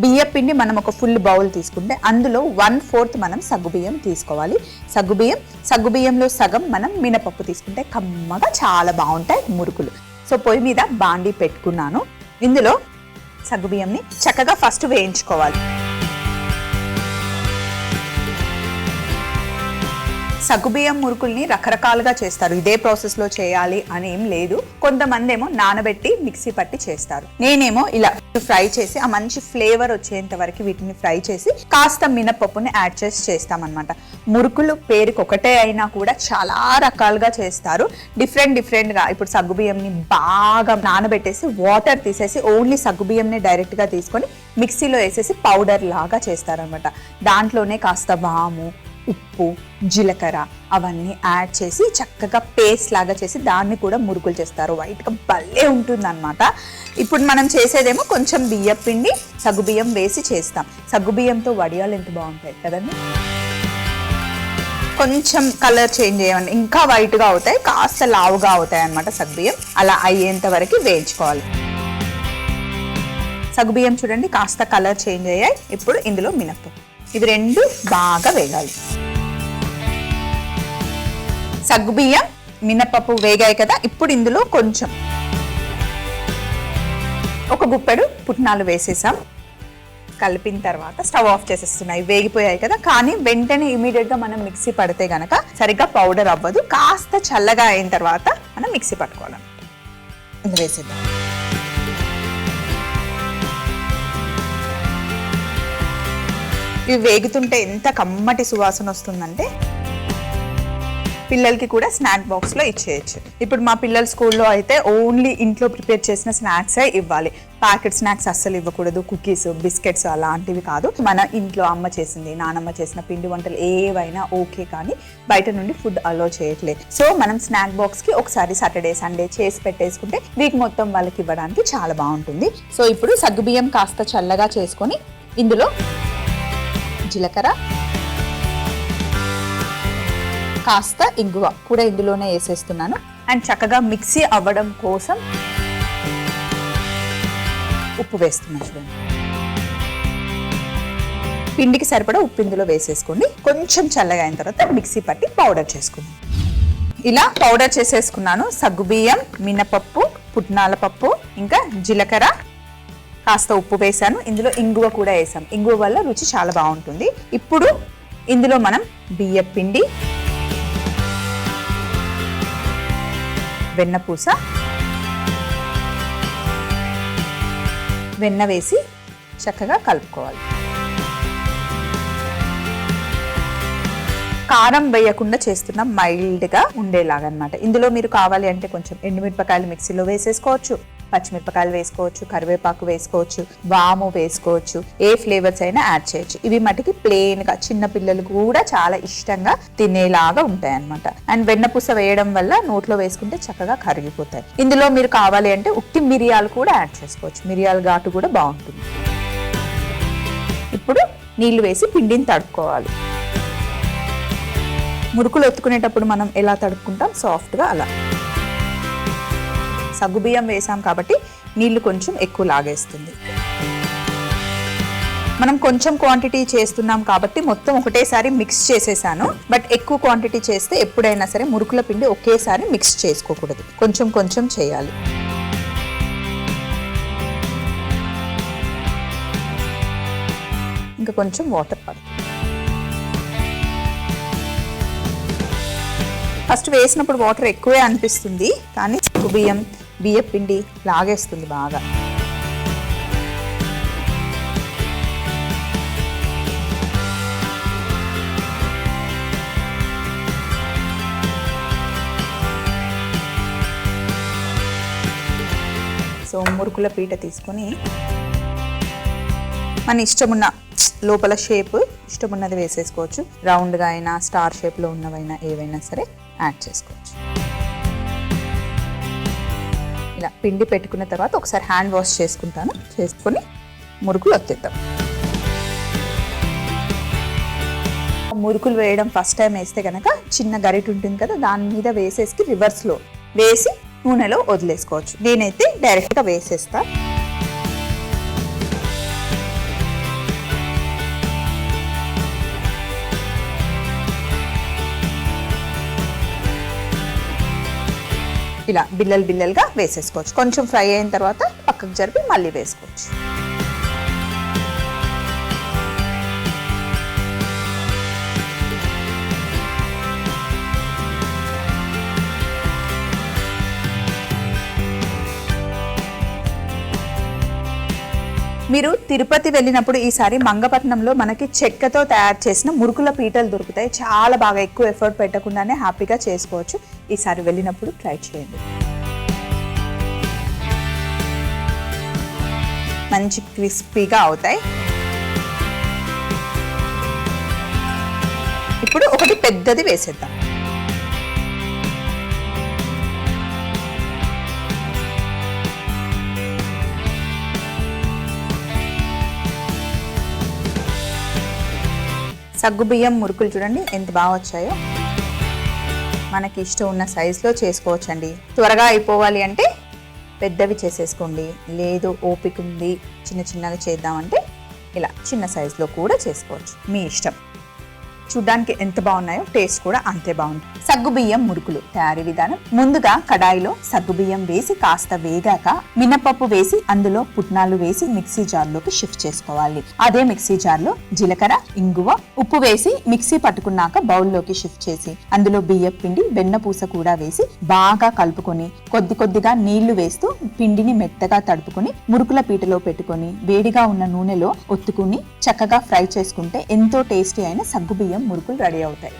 బియ్య పిండి మనం ఒక ఫుల్ బౌల్ తీసుకుంటే అందులో 1/4 మనం సగ్గుబియ్యం తీసుకోవాలి. సగ్గుబియ్యంలో సగం మనం మినపప్పు తీసుకుంటే కమ్మగా చాలా బాగుంటాయి మురుకులు. సో పొయ్యి మీద బాండి పెట్టుకున్నాను. ఇందులో సగ్గుబియ్యంని చక్కగా ఫస్ట్ వేయించుకోవాలి. సగ్గుబియ్యం మురుకుల్ని రకరకాలుగా చేస్తారు. ఇదే ప్రాసెస్ లో చేయాలి అని ఏం లేదు. కొంతమంది ఏమో నానబెట్టి మిక్సీ పట్టి చేస్తారు. నేనేమో ఇలా ఫ్రై చేసి ఆ మంచి ఫ్లేవర్ వచ్చేంత వరకు వీటిని ఫ్రై చేసి కాస్త మినపప్పుని యాడ్ చేసి చేస్తామన్నమాట. మురుకులు పేరుకి ఒకటే అయినా కూడా చాలా రకాలుగా చేస్తారు. డిఫరెంట్ గా ఇప్పుడు సగ్గుబియ్యంని బాగా నానబెట్టేసి వాటర్ తీసేసి ఓన్లీ సగ్గుబియ్యంని డైరెక్ట్ గా తీసుకొని మిక్సీలో వేసేసి పౌడర్ లాగా చేస్తారనమాట. దాంట్లోనే కాస్త వాము, ఉప్పు, జీలకర్ర అవన్నీ యాడ్ చేసి చక్కగా పేస్ట్ లాగా చేసి దాన్ని కూడా మురుకులు చేస్తారు. వైట్గా భలే ఉంటుంది అనమాట. ఇప్పుడు మనం చేసేదేమో కొంచెం బియ్యం పిండి సగ్గుబియ్యం వేసి చేస్తాం. సగ్గుబియ్యంతో వడియాలు ఎంత బాగుంటాయి కదండి. కొంచెం కలర్ చేంజ్ చేయండి, ఇంకా వైట్గా అవుతాయి, కాస్త లావుగా అవుతాయి అనమాట. సగ్గుబియ్యం అలా అయ్యేంత వరకు వేయించుకోవాలి. సగ్గుబియ్యం చూడండి కాస్త కలర్ చేంజ్ అయ్యాయి. ఇప్పుడు ఇందులో మినపప్పు, ఇవి రెండు బాగా వేగాలి. సగ్గుబియ్యం మినపప్పు వేగాయి కదా. ఇప్పుడు ఇందులో కొంచెం ఒక గుప్పెడు పుట్నాలు వేసేసాం. కలిపిన తర్వాత స్టవ్ ఆఫ్ చేసేస్తున్నాయి. వేగిపోయాయి కదా. కానీ వెంటనే ఇమీడియట్ గా మనం మిక్సీ పడితే గనక సరిగ్గా పౌడర్ అవ్వదు. కాస్త చల్లగా అయిన తర్వాత మనం మిక్సీ పట్టుకోవాలి. ఇందులో వేసేద్దాం. ఇవి వేగుతుంటే ఎంత కమ్మటి సువాసన వస్తుందంటే పిల్లలకి కూడా స్నాక్ బాక్స్లో ఇచ్చేయచ్చు. ఇప్పుడు మా పిల్లల స్కూల్లో అయితే ఓన్లీ ఇంట్లో ప్రిపేర్ చేసిన స్నాక్సే ఇవ్వాలి. ప్యాకెట్ స్నాక్స్ అస్సలు ఇవ్వకూడదు. కుకీస్, బిస్కెట్స్ అలాంటివి కాదు. మన ఇంట్లో అమ్మ చేసింది, నానమ్మ చేసిన పిండి వంటలు ఏవైనా ఓకే, కానీ బయట నుండి ఫుడ్ అలో చేయట్లేదు. సో మనం స్నాక్ బాక్స్కి ఒకసారి సాటర్డే, సండే చేసి పెట్టేసుకుంటే వీక్ మొత్తం వాళ్ళకి ఇవ్వడానికి చాలా బాగుంటుంది. సో ఇప్పుడు సగ్గుబియ్యం కాస్త చల్లగా చేసుకొని ఇందులో జీలకర్ర, కాస్త ఇంగువ కూడా ఇందులోనే వేసేస్తున్నాను. అండ్ చక్కగా మిక్సీ అవ్వడం కోసం ఉప్పు వేస్తున్నాను. చూడండి, పిండికి సరిపడా ఉప్పు ఇందులో వేసేసుకోండి. కొంచెం చల్లగా అయిన తర్వాత మిక్సీ పట్టి పౌడర్ చేసుకుందాం. ఇలా పౌడర్ చేసేసుకున్నాను. సగ్గుబియ్యం, మినపప్పు, పుట్నాల పప్పు, ఇంకా జీలకర్ర, కాస్త ఉప్పు వేసాను. ఇందులో ఇంగువ కూడా వేసాం. ఇంగువ వల్ల రుచి చాలా బాగుంటుంది. ఇప్పుడు ఇందులో మనం బియ్యం పిండి, వెన్నపూస, వెన్న వేసి చక్కగా కలుపుకోవాలి. కారం వేయకుండా చేస్తున్నాం, మైల్డ్గా ఉండేలాగా అనమాట. ఇందులో మీరు కావాలి అంటే కొంచెం ఎండుమిరపకాయలు మిక్సీలో వేసేసుకోవచ్చు, పచ్చిమిరపకాయలు వేసుకోవచ్చు, కరివేపాకు వేసుకోవచ్చు, వాము వేసుకోవచ్చు, ఏ ఫ్లేవర్స్ అయినా యాడ్ చేయొచ్చు. ఇవి మటుకి ప్లెయిన్గా చిన్న పిల్లలు కూడా చాలా ఇష్టంగా తినేలాగా ఉంటాయి అనమాట. అండ్ వెన్నపూస వేయడం వల్ల నోట్లో వేసుకుంటే చక్కగా కరిగిపోతాయి. ఇందులో మీరు కావాలి అంటే ఉట్టి మిరియాలు కూడా యాడ్ చేసుకోవచ్చు. మిరియాల ఘాటు కూడా బాగుంటుంది. ఇప్పుడు నీళ్లు వేసి పిండిని తడుపుకోవాలి. మురుకులు ఒత్తుకునేటప్పుడు మనం ఎలా తడుపుకుంటాం సాఫ్ట్గా అలా. సగ్గుబియ్యం వేసాం కాబట్టి నీళ్లు కొంచెం ఎక్కువ లాగేస్తుంది. మనం కొంచెం క్వాంటిటీ చేస్తున్నాం కాబట్టి మొత్తం ఒకటేసారి మిక్స్ చేసేసాను. బట్ ఎక్కువ క్వాంటిటీ చేస్తే ఎప్పుడైనా సరే మురుకుల పిండి ఒకేసారి మిక్స్ చేసుకోకూడదు, కొంచెం కొంచెం చేయాలి. ఇంకా కొంచెం వాటర్ పడుతుంది. ఫస్ట్ వేసినప్పుడు వాటర్ ఎక్కువే అనిపిస్తుంది, కానీ బియ్యం పిండి లాగేస్తుంది బాగా. సో మురుకుల పీట తీసుకొని మన ఇష్టమున్న లోపల షేప్ ఇష్టమున్నది వేసేసుకోవచ్చు. రౌండ్గా అయినా స్టార్ షేప్లో ఉన్నవైనా ఏవైనా సరే యాడ్ చేసుకోవచ్చు. ఇలా పిండి పెట్టుకున్న తర్వాత ఒకసారి హ్యాండ్ వాష్ చేసుకుంటాను. చేసుకొని మురుకులు ఒత్తేద్దాం. మురుకులు వేయడం ఫస్ట్ టైం వేస్తే కనుక చిన్న గరిట ఉంటుంది కదా, దాని మీద వేసేసి రివర్స్లో వేసి నూనెలో వదిలేసుకోవచ్చు. నేనైతే డైరెక్ట్గా వేసేస్తా. ఇలా బిల్లలు బిల్లలుగా వేసేసుకోవచ్చు. కొంచెం ఫ్రై అయిన తర్వాత పక్కకు జరిపి మళ్ళీ వేసుకోవచ్చు. మీరు తిరుపతి వెళ్ళినప్పుడు ఈసారి మంగపట్నంలో మనకి చెక్కతో తయారు చేసిన మురుకుల పీటలు దొరుకుతాయి. చాలా బాగా ఎక్కువ ఎఫర్ట్ పెట్టకుండానే హ్యాపీగా చేసుకోవచ్చు. ఈసారి వెళ్ళినప్పుడు ట్రై చేయండి. మంచి క్రిస్పీగా అవుతాయి. ఇప్పుడు ఒకటి పెద్దది వేసేద్దాం. సగ్గుబియ్యం మురుకులు చూడండి ఎంత బాగా వచ్చాయో. మనకి ఇష్టం ఉన్న సైజులో చేసుకోవచ్చండి. త్వరగా అయిపోవాలి అంటే పెద్దవి చేసేసుకోండి. లేదు ఓపిక ఉంది చిన్న చిన్నగా చేద్దామంటే ఇలా చిన్న సైజులో కూడా చేసుకోవచ్చు, మీ ఇష్టం. చూడ్డానికి ఎంత బాగున్నాయో టేస్ట్ కూడా అంతే బాగుంటుంది. సగ్గుబియ్యం మురుకులు తయారీ విధానం: ముందుగా కడాయిలో సగ్గుబియ్యం వేసి కాస్త వేగాక మినపప్పు వేసి అందులో పుట్నాలు వేసి మిక్సీ జార్లోకి షిఫ్ట్ చేసుకోవాలి. అదే మిక్సీ జార్లో జీలకర్ర, ఇంగువ, ఉప్పు వేసి మిక్సీ పట్టుకున్నాక బౌల్లోకి షిఫ్ట్ చేసి అందులో బియ్యం పిండి, వెన్నపూస కూడా వేసి బాగా కలుపుకొని కొద్ది కొద్దిగా నీళ్లు వేస్తూ పిండిని మెత్తగా తడుపుకొని మురుకుల పీటలో పెట్టుకొని వేడిగా ఉన్న నూనెలో ఒత్తుకుని చక్కగా ఫ్రై చేసుకుంటే ఎంతో టేస్టీ అయిన సగ్గుబియ్యం మురుకులు రెడీ అవుతాయి.